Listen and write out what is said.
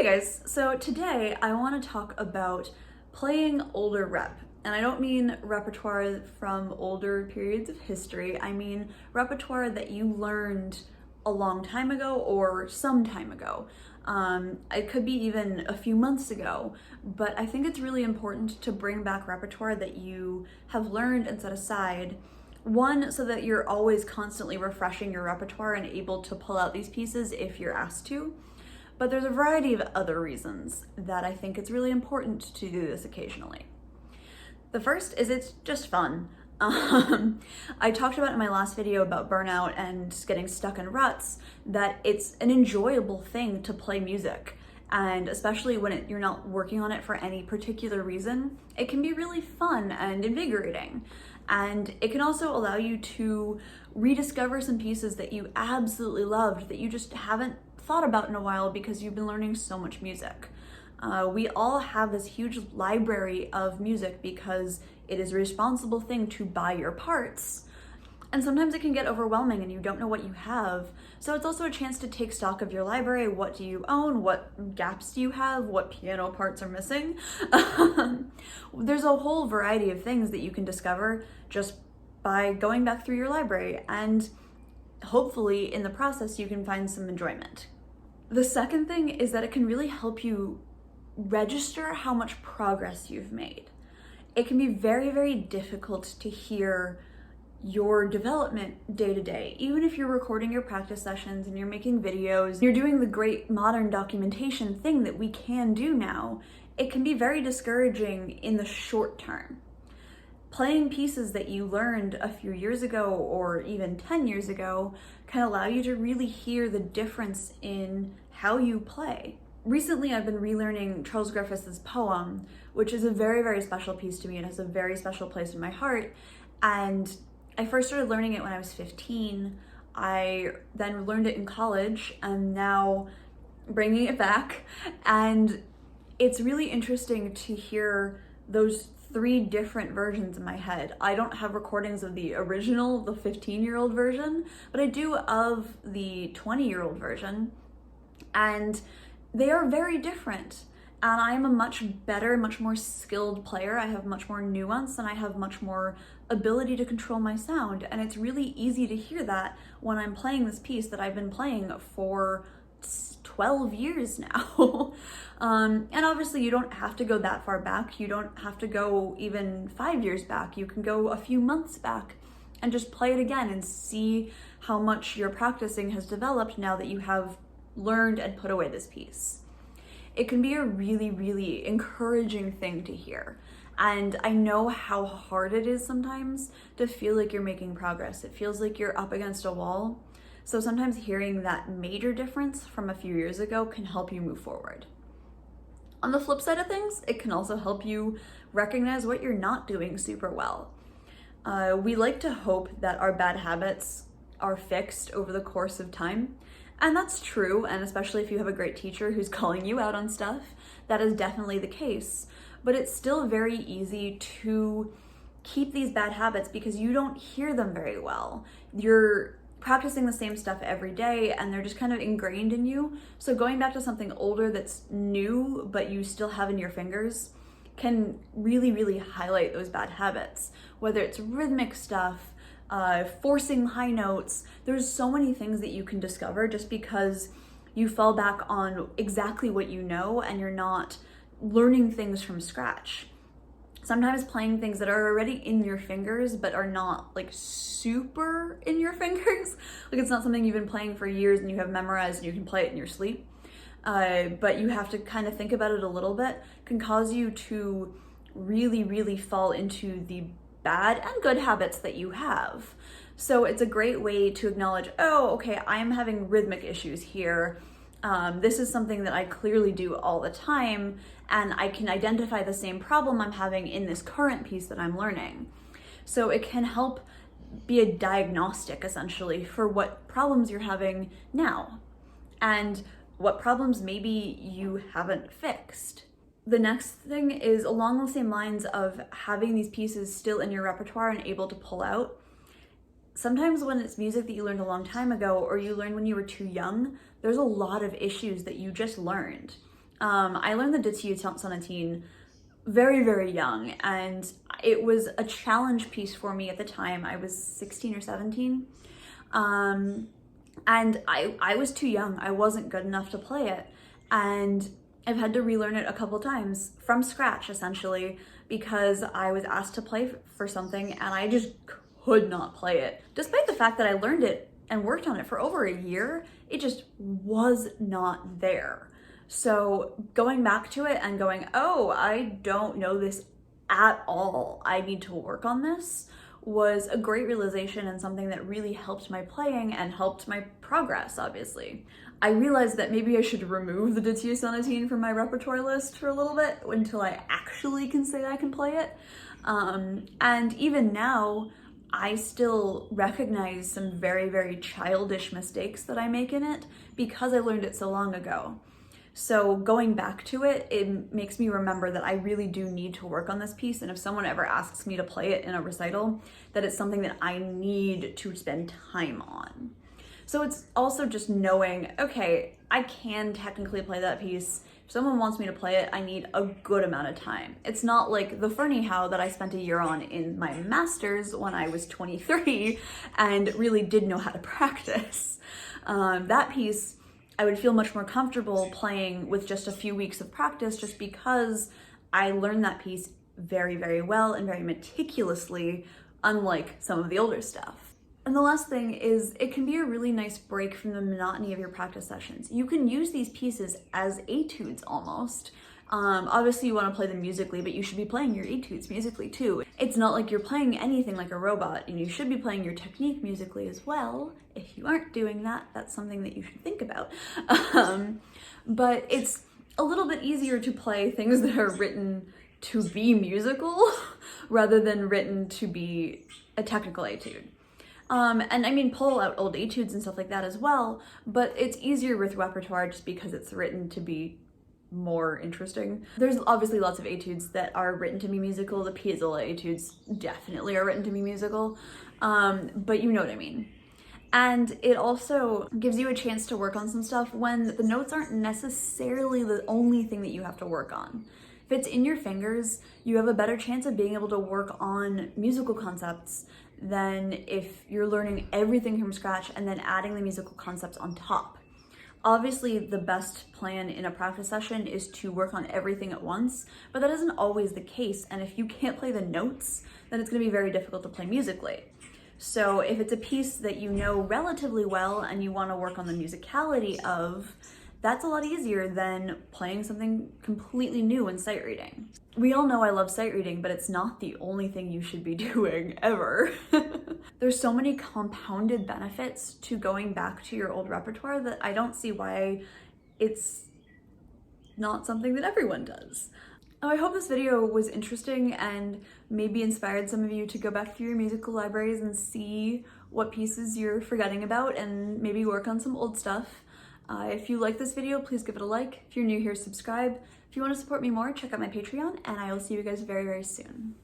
Hey guys, so today I want to talk about playing older rep. And I don't mean repertoire from older periods of history, I mean repertoire that you learned a long time ago or some time ago. It could be even a few months ago, but I think it's really important to bring back repertoire that you have learned and set aside. One, so that you're always constantly refreshing your repertoire and able to pull out these pieces if you're asked to. But there's a variety of other reasons that I think it's really important to do this occasionally. The first is it's just fun. I talked about in my last video about burnout and getting stuck in ruts, that it's an enjoyable thing to play music. And especially when you're not working on it for any particular reason, it can be really fun and invigorating. And it can also allow you to rediscover some pieces that you absolutely loved that you just haven't thought about in a while because you've been learning so much music. We all have this huge library of music because it is a responsible thing to buy your parts. And sometimes it can get overwhelming and you don't know what you have. So it's also a chance to take stock of your library. What do you own? What gaps do you have? What piano parts are missing? There's a whole variety of things that you can discover just by going back through your library, and hopefully in the process you can find some enjoyment. The second thing is that it can really help you register how much progress you've made. It can be very, very difficult to hear your development day to day. Even if you're recording your practice sessions and you're making videos, you're doing the great modern documentation thing that we can do now, it can be very discouraging in the short term. Playing pieces that you learned a few years ago or even 10 years ago can allow you to really hear the difference in how you play. Recently, I've been relearning Charles Griffiths' poem, which is a very, very special piece to me. It has a very special place in my heart. And I first started learning it when I was 15. I then learned it in college and now bringing it back. And it's really interesting to hear those three different versions in my head. I don't have recordings of the original, the 15-year-old version, but I do of the 20-year-old version. And they are very different. And I am a much better, much more skilled player. I have much more nuance and I have much more ability to control my sound. And it's really easy to hear that when I'm playing this piece that I've been playing for 12 years now. And obviously you don't have to go that far back. You don't have to go even 5 years back. You can go a few months back and just play it again and see how much your practicing has developed now that you have learned and put away this piece. It can be a really, really encouraging thing to hear. And I know how hard it is sometimes to feel like you're making progress. It feels like you're up against a wall. So sometimes hearing that major difference from a few years ago can help you move forward. On the flip side of things, it can also help you recognize what you're not doing super well. We like to hope that our bad habits are fixed over the course of time. And that's true, and especially if you have a great teacher who's calling you out on stuff, that is definitely the case. But it's still very easy to keep these bad habits because you don't hear them very well. You're practicing the same stuff every day and they're just kind of ingrained in you. So going back to something older that's new but you still have in your fingers can really, really highlight those bad habits. Whether it's rhythmic stuff, forcing high notes, there's so many things that you can discover just because you fall back on exactly what you know and you're not learning things from scratch. Sometimes playing things that are already in your fingers but are not like super in your fingers, like it's not something you've been playing for years and you have memorized and you can play it in your sleep, but you have to kind of think about it a little bit, can cause you to really, really fall into the bad and good habits that you have. So it's a great way to acknowledge, oh, okay, I'm having rhythmic issues here. This is something that I clearly do all the time, and I can identify the same problem I'm having in this current piece that I'm learning. So it can help be a diagnostic, essentially, for what problems you're having now, and what problems maybe you haven't fixed. The next thing is along the same lines of having these pieces still in your repertoire and able to pull out. Sometimes when it's music that you learned a long time ago or you learned when you were too young, there's a lot of issues that you just learned. I learned the Ditty Sonatine very, very young, and it was a challenge piece for me at the time. I was 16 or 17. And I was too young. I wasn't good enough to play it. And I've had to relearn it a couple times from scratch, essentially, because I was asked to play for something and I just could not play it. Despite the fact that I learned it and worked on it for over a year, it just was not there. So going back to it and going, oh, I don't know this at all, I need to work on this, was a great realization and something that really helped my playing and helped my progress, obviously. I realized that maybe I should remove the Ditty Sonatine from my repertoire list for a little bit until I actually can say I can play it. And even now, I still recognize some very, very childish mistakes that I make in it because I learned it so long ago. So going back to it, it makes me remember that I really do need to work on this piece. And if someone ever asks me to play it in a recital, that it's something that I need to spend time on. So it's also just knowing, okay, I can technically play that piece. If someone wants me to play it, I need a good amount of time. It's not like the Fernie How that I spent a year on in my master's when I was 23 and really did know how to practice. That piece, I would feel much more comfortable playing with just a few weeks of practice just because I learned that piece very, very well and very meticulously, unlike some of the older stuff. And the last thing is it can be a really nice break from the monotony of your practice sessions. You can use these pieces as etudes almost. Obviously you want to play them musically, but you should be playing your etudes musically too. It's not like you're playing anything like a robot, and you should be playing your technique musically as well. If you aren't doing that, that's something that you should think about. But it's a little bit easier to play things that are written to be musical rather than written to be a technical etude. And I mean, pull out old etudes and stuff like that as well, but it's easier with repertoire just because it's written to be more interesting. There's obviously lots of etudes that are written to be musical. The Piazzolla etudes definitely are written to be musical, but you know what I mean. And it also gives you a chance to work on some stuff when the notes aren't necessarily the only thing that you have to work on. If it's in your fingers, you have a better chance of being able to work on musical concepts than if you're learning everything from scratch and then adding the musical concepts on top. Obviously, the best plan in a practice session is to work on everything at once, but that isn't always the case. And if you can't play the notes, then it's going to be very difficult to play musically. So if it's a piece that you know relatively well and you want to work on the musicality of, that's a lot easier than playing something completely new in sight reading. We all know I love sight reading, but it's not the only thing you should be doing ever. There's so many compounded benefits to going back to your old repertoire that I don't see why it's not something that everyone does. Oh, I hope this video was interesting and maybe inspired some of you to go back through your musical libraries and see what pieces you're forgetting about and maybe work on some old stuff. If you like this video, please give it a like. If you're new here, subscribe. If you want to support me more, check out my Patreon, and I will see you guys very, very soon.